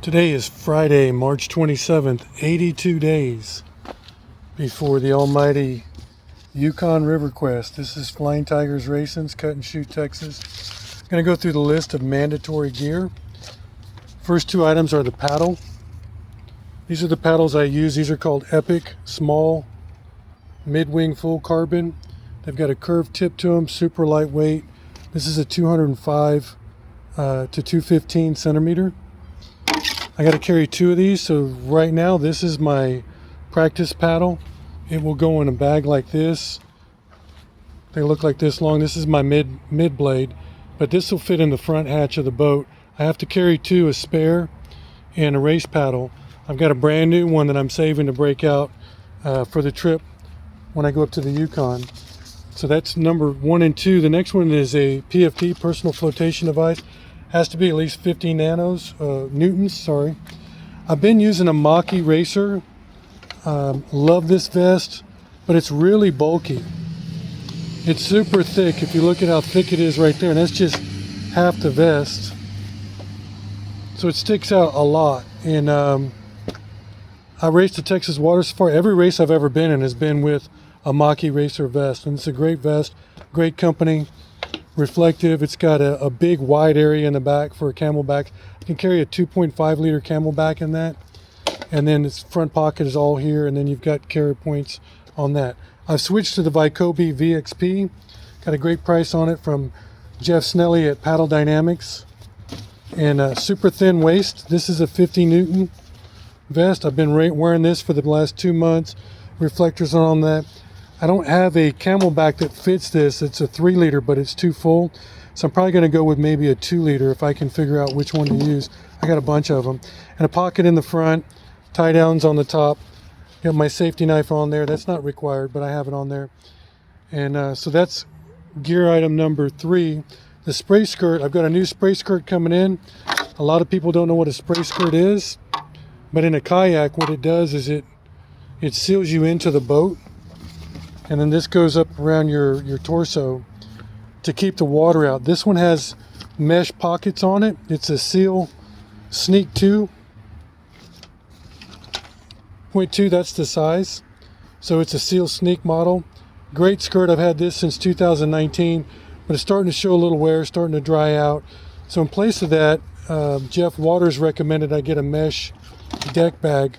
Today is Friday, March 27th, 82 days before the almighty Yukon River Quest. This is Flying Tigers Racing's Cut and Shoot, Texas. I'm going to go through the list of mandatory gear. First two items are the paddle. These are the paddles I use. These are called Epic Small Mid-Wing Full Carbon. They've got a curved tip to them, super lightweight. This is a 205 to 215 centimeter. I got to carry two of these, so right now this is my practice paddle. It will go in a bag like this. They look like this long. This is my mid blade, but this will fit in the front hatch of the boat. I have to carry two, a spare and a race paddle. I've got a brand new one that I'm saving to break out for the trip when I go up to the Yukon. So that's number 1 and 2. The next one is a PFD, personal flotation device. Has to be at least 50 newtons. I've been using a Mach-E Racer. Love this vest, but it's really bulky. It's super thick. If you look at how thick it is right there, and that's just half the vest. So it sticks out a lot. And I raced the Texas Water Safari. Every race I've ever been in has been with a Mach-E Racer vest, and it's a great vest, great company. Reflective. It's got a big wide area in the back for a camelback. You can carry a 2.5 liter camelback in that, and then its front pocket is all here, and then you've got carry points on that. I've switched to the Vicobie VXP. Got a great price on it from Jeff Snelly at Paddle Dynamics, and super thin waist. This is a 50 Newton vest. I've been wearing this for the last 2 months. Reflectors on that. I don't have a camelback that fits this. It's a 3 liter, but it's too full. So I'm probably going to go with maybe a 2 liter if I can figure out which one to use. I got a bunch of them. And a pocket in the front, tie downs on the top. Got my safety knife on there. That's not required, but I have it on there. And so that's gear item number 3. The spray skirt. I've got a new spray skirt coming in. A lot of people don't know what a spray skirt is, but in a kayak, what it does is it seals you into the boat. And then this goes up around your torso to keep the water out. This one has mesh pockets on it. It's a Seal Sneak 2.2, that's the size. So it's a Seal Sneak model. Great skirt. I've had this since 2019, but it's starting to show a little wear, starting to dry out. So in place of that, Jeff Waters recommended I get a mesh deck bag.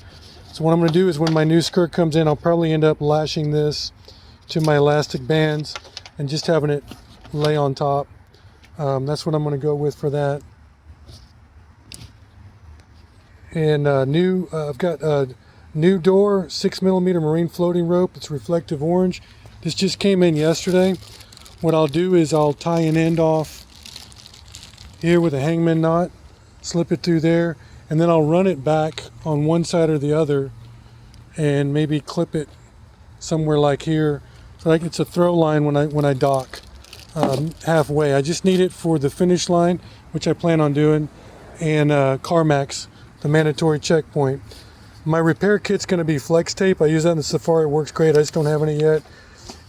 So what I'm going to do is when my new skirt comes in, I'll probably end up lashing this to my elastic bands and just having it lay on top. That's what I'm going to go with for that. And I've got a new door 6mm marine floating rope. It's reflective orange. This just came in yesterday. What I'll do is I'll tie an end off here with a hangman knot, slip it through there, and then I'll run it back on one side or the other and maybe clip it somewhere like here. So like it's a throw line when I dock halfway. I just need it for the finish line, which I plan on doing, and CarMax, the mandatory checkpoint. My repair kit's going to be flex tape. I use that in the Safari. It works great. I just don't have any yet.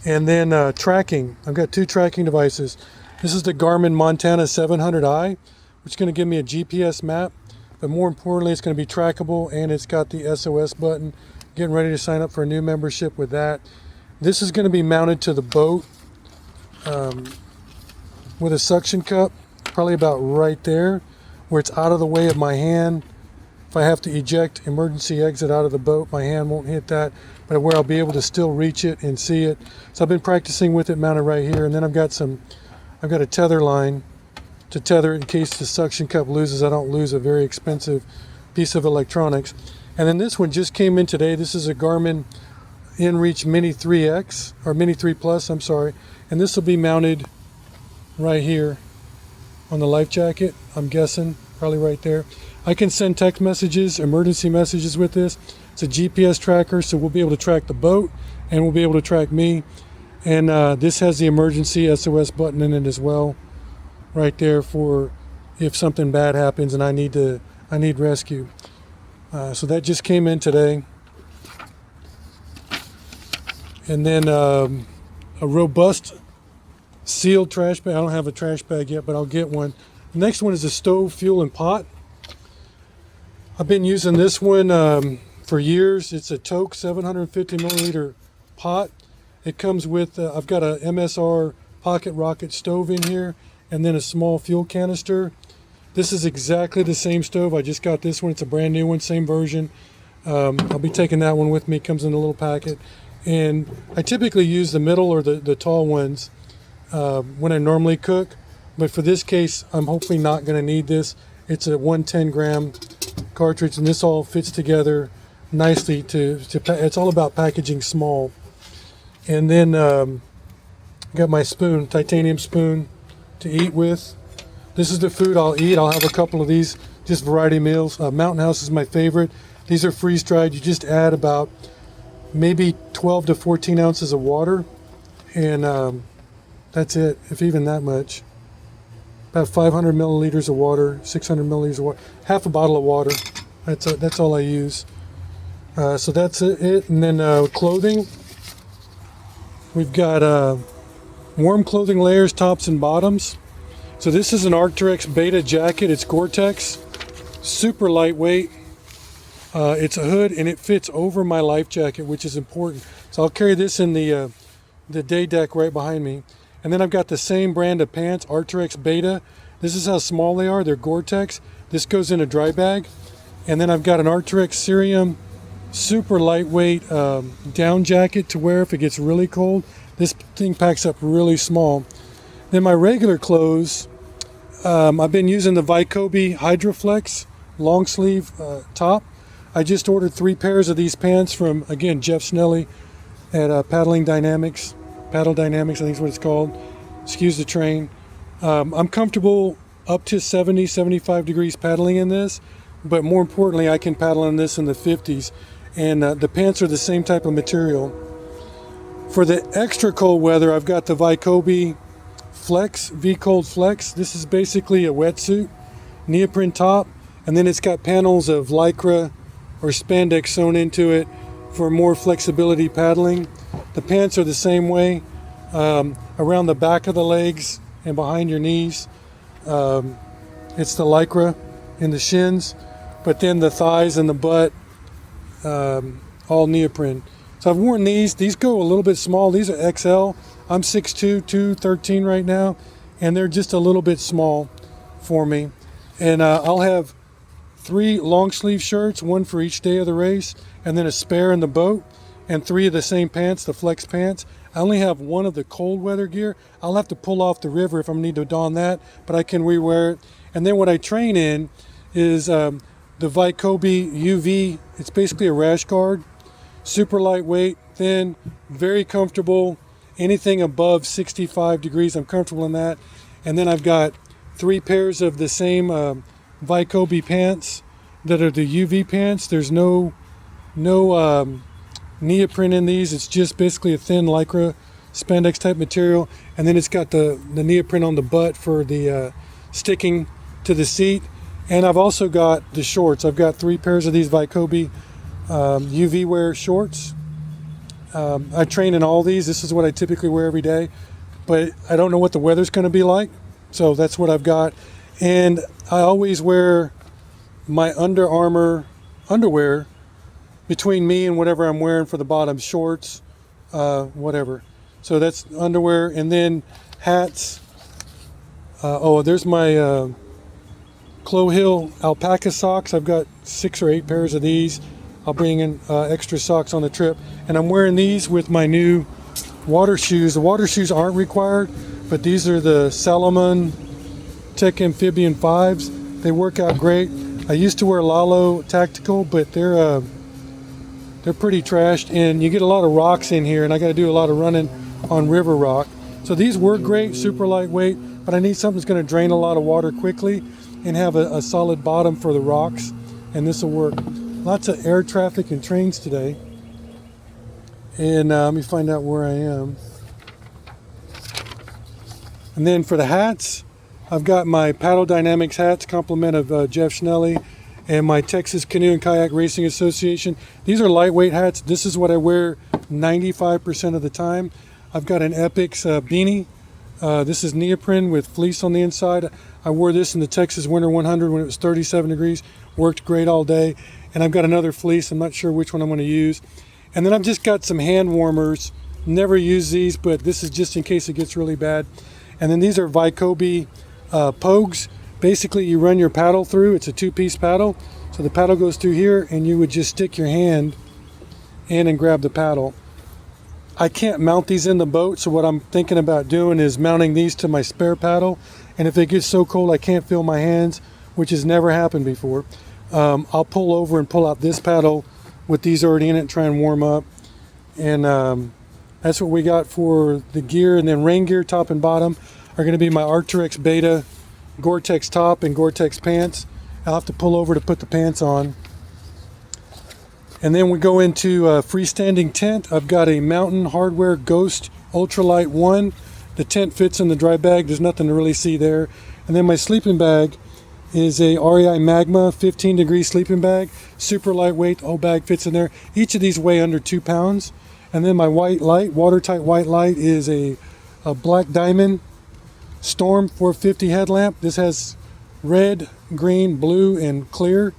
And then tracking. I've got 2 tracking devices. This is the Garmin Montana 700i, which is going to give me a GPS map. But more importantly, it's going to be trackable, and it's got the SOS button. Getting ready to sign up for a new membership with that. This is going to be mounted to the boat with a suction cup, probably about right there, where it's out of the way of my hand. If I have to eject emergency exit out of the boat, my hand won't hit that, but where I'll be able to still reach it and see it. So I've been practicing with it mounted right here, and then I've got a tether line to tether it in case the suction cup loses. I don't lose a very expensive piece of electronics. And then this one just came in today. This is a Garmin InReach Mini 3X, or Mini 3 Plus, I'm sorry. And this will be mounted right here on the life jacket, I'm guessing, probably right there. I can send text messages, emergency messages with this. It's a GPS tracker, so we'll be able to track the boat, and we'll be able to track me. And this has the emergency SOS button in it as well, right there for if something bad happens and I need rescue. So that just came in today. And then a robust sealed trash bag. I don't have a trash bag yet, but I'll get one. The next one is a stove, fuel, and pot. I've been using this one for years. It's a Toke 750 milliliter pot. It comes with, I've got a MSR pocket rocket stove in here and then a small fuel canister. This is exactly the same stove. I just got this one. It's a brand new one, same version. I'll be taking that one with me. It comes in a little packet. And I typically use the middle or the tall ones when I normally cook. But for this case, I'm hopefully not going to need this. It's a 110 gram cartridge, and this all fits together nicely it's all about packaging small. And then got my spoon, titanium spoon to eat with. This is the food I'll eat. I'll have a couple of these, just variety meals. Mountain House is my favorite. These are freeze dried. You just add about maybe 12 to 14 ounces of water, and that's it, if even that much. About 500 milliliters of water, 600 milliliters of water, half a bottle of water. That's all I use. So that's it. And then clothing. We've got warm clothing layers, tops and bottoms. So this is an Arc'teryx Beta jacket. It's Gore-Tex, super lightweight. It's a hood and it fits over my life jacket, which is important. So I'll carry this in the day deck right behind me. And then I've got the same brand of pants, Arc'teryx Beta. This is how small they are. They're Gore-Tex. This goes in a dry bag. And then I've got an Arc'teryx Cerium, super lightweight down jacket to wear if it gets really cold. This thing packs up really small. Then my regular clothes, I've been using the Vycobi Hydroflex long sleeve top. I just ordered 3 pairs of these pants from, again, Jeff Snelly at Paddle Dynamics, I think is what it's called. Excuse the train. I'm comfortable up to 70, 75 degrees paddling in this, but more importantly, I can paddle in this in the 50s. And the pants are the same type of material. For the extra cold weather, I've got the Vycobi Flex, V-Cold Flex. This is basically a wetsuit, neoprene top, and then it's got panels of Lycra or spandex sewn into it for more flexibility paddling. The pants are the same way, around the back of the legs and behind your knees. It's the Lycra in the shins, but then the thighs and the butt, all neoprene. So I've worn these. These go a little bit small. These are XL. I'm 6'2", 213 right now, and they're just a little bit small for me. And I'll have 3 long sleeve shirts, 1 for each day of the race, and then a spare in the boat, and 3 of the same pants, the flex pants. I only have 1 of the cold weather gear. I'll have to pull off the river if I need to don that, but I can rewear it. And then what I train in is the Vycobi UV. It's basically a rash guard, super lightweight, thin, very comfortable. Anything above 65 degrees, I'm comfortable in that. And then I've got 3 pairs of the same Vycobi pants that are the UV pants. There's no neoprene in these. It's just basically a thin Lycra spandex type material. And then it's got the neoprene on the butt for the sticking to the seat. And I've also got the shorts. I've got 3 pairs of these Vycobi UV wear shorts. I train in all these. This is what I typically wear every day, but I don't know what the weather's going to be like, so that's what I've got. And I always wear my Under Armour underwear between me and whatever I'm wearing for the bottom, shorts, whatever. So that's underwear. And then hats. There's my Clo Hill alpaca socks. I've got 6 or 8 pairs of these. I'll bring in extra socks on the trip. And I'm wearing these with my new water shoes. The water shoes aren't required, but these are the Salomon Tech Amphibian 5s. They work out great. I used to wear Lalo Tactical, but they're pretty trashed, and you get a lot of rocks in here, and I got to do a lot of running on river rock. So these work great, super lightweight, but I need something that's going to drain a lot of water quickly and have a solid bottom for the rocks, and this will work. Lots of air traffic and trains today. And let me find out where I am. And then for the hats, I've got my Paddle Dynamics hats, compliment of Jeff Schnelly, and my Texas Canoe and Kayak Racing Association. These are lightweight hats. This is what I wear 95% of the time. I've got an Epix beanie. This is neoprene with fleece on the inside. I wore this in the Texas Winter 100 when it was 37 degrees. Worked great all day. And I've got another fleece. I'm not sure which one I'm going to use. And then I've just got some hand warmers. Never use these, but this is just in case it gets really bad. And then these are Vycobi Pogues. Basically, you run your paddle through. It's a two-piece paddle. So the paddle goes through here, and you would just stick your hand in and grab the paddle. I can't mount these in the boat, so what I'm thinking about doing is mounting these to my spare paddle. And if it gets so cold I can't feel my hands, which has never happened before, I'll pull over and pull out this paddle with these already in it and try and warm up. And that's what we got for the gear. And then rain gear, top and bottom, are going to be my Arc'teryx Beta Gore-Tex top and Gore-Tex pants. I'll have to pull over to put the pants on. And then we go into freestanding tent. I've got a Mountain Hardware Ghost Ultralight 1. The tent fits in the dry bag. There's nothing to really see there. And then my sleeping bag is a REI Magma 15 degree sleeping bag. Super lightweight. The whole bag fits in there. Each of these weigh under 2 pounds. And then my white light, watertight white light, is a Black Diamond Storm 450 headlamp. This has red, green, blue, and clear.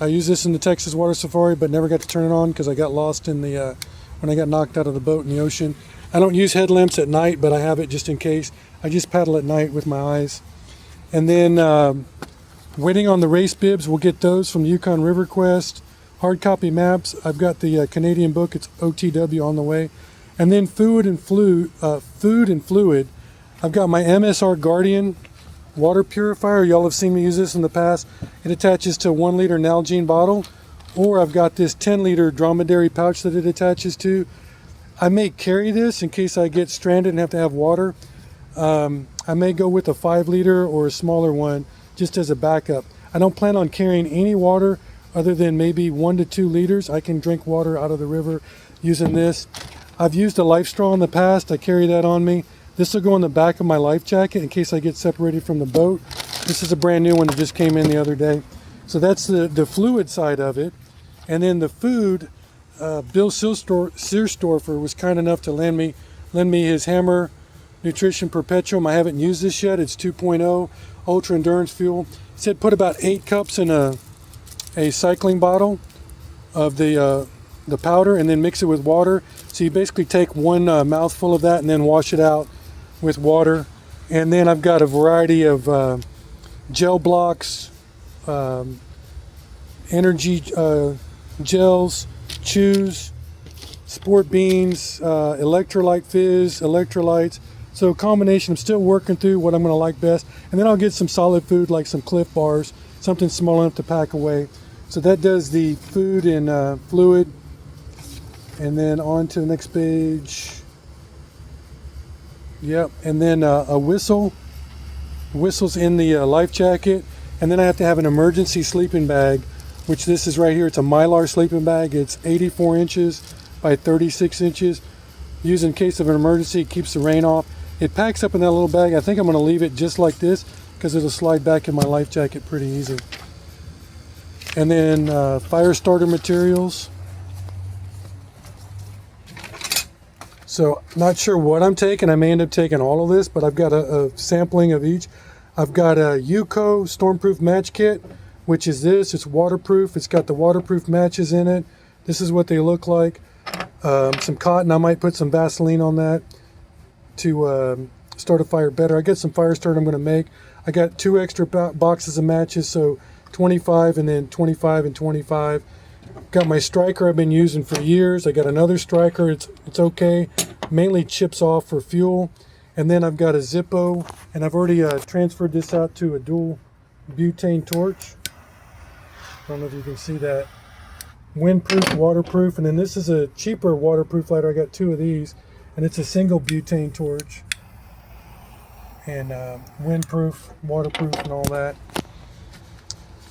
I used this in the Texas water safari, but never got to turn it on because I got lost in the when I got knocked out of the boat in the ocean. I don't use headlamps at night, but I have it just in case. I just paddle at night with my eyes. And then waiting on the race bibs, we'll get those from Yukon River Quest. Hard copy maps. I've got the Canadian book. It's OTW on the way. And then food and fluid. I've got my MSR Guardian water purifier. Y'all have seen me use this in the past. It attaches to a 1 liter Nalgene bottle, or I've got this 10 liter dromedary pouch that it attaches to. I may carry this in case I get stranded and have to have water. I may go with a 5 liter or a smaller one just as a backup. I don't plan on carrying any water other than maybe 1 to 2 liters. I can drink water out of the river using this. I've used a life straw in the past. I carry that on me. This will go in the back of my life jacket in case I get separated from the boat. This is a brand new one that just came in the other day. So that's the fluid side of it. And then the food, Bill Searstorfer was kind enough to lend me his Hammer Nutrition Perpetuum. I haven't used this yet. It's 2.0 Ultra Endurance Fuel. He said put about 8 cups in a cycling bottle of the powder and then mix it with water. So you basically take one mouthful of that and then wash it out with water. And then I've got a variety of gel blocks, energy gels, chews, sport beans, electrolyte fizz, electrolytes. So a combination. I'm still working through what I'm going to like best. And then I'll get some solid food like some Cliff Bars, something small enough to pack away. So that does the food and fluid. And then on to the next page. Yep, and then a whistle. The whistle's in the life jacket. And then I have to have an emergency sleeping bag, which this is right here. It's a Mylar sleeping bag. It's 84 inches by 36 inches. Used in case of an emergency, it keeps the rain off. It packs up in that little bag. I think I'm going to leave it just like this because it'll slide back in my life jacket pretty easy. And then fire starter materials. So not sure what I'm taking. I may end up taking all of this, but I've got a sampling of each. I've got a Yuko Stormproof Match Kit, which is this. It's waterproof. It's got the waterproof matches in it. This is what they look like. Some cotton. I might put some Vaseline on that to start a fire better. I got some fire starter I'm going to make. I got 2 extra boxes of matches, so 25 and then 25 and 25. Got my striker I've been using for years. I got another striker. It's okay. Mainly chips off for fuel. And then I've got a Zippo, and I've already transferred this out to a dual butane torch. I don't know if you can see that. Windproof, waterproof, and then this is a cheaper waterproof lighter. I got 2 of these, and it's a single butane torch. And windproof, waterproof, and all that.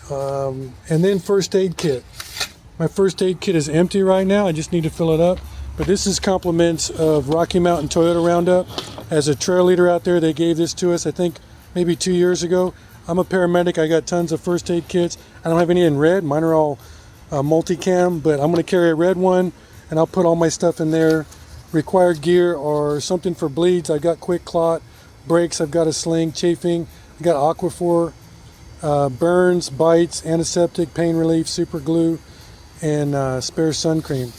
And then first aid kit. My first aid kit is empty right now. I just need to fill it up. But this is compliments of Rocky Mountain Toyota Roundup. As a trail leader out there, they gave this to us, I think, maybe 2 years ago. I'm a paramedic. I got tons of first aid kits. I don't have any in red. Mine are all multicam, but I'm going to carry a red one, and I'll put all my stuff in there. Required gear or something for bleeds. I've got quick clot, brakes. I've got a sling, chafing. I've got Aquaphor burns, bites, antiseptic, pain relief, super glue, and spare sun cream.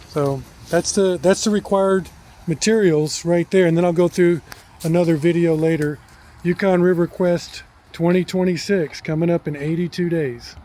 So that's the required materials right there. And then I'll go through another video later. Yukon River Quest 2026 coming up in 82 days.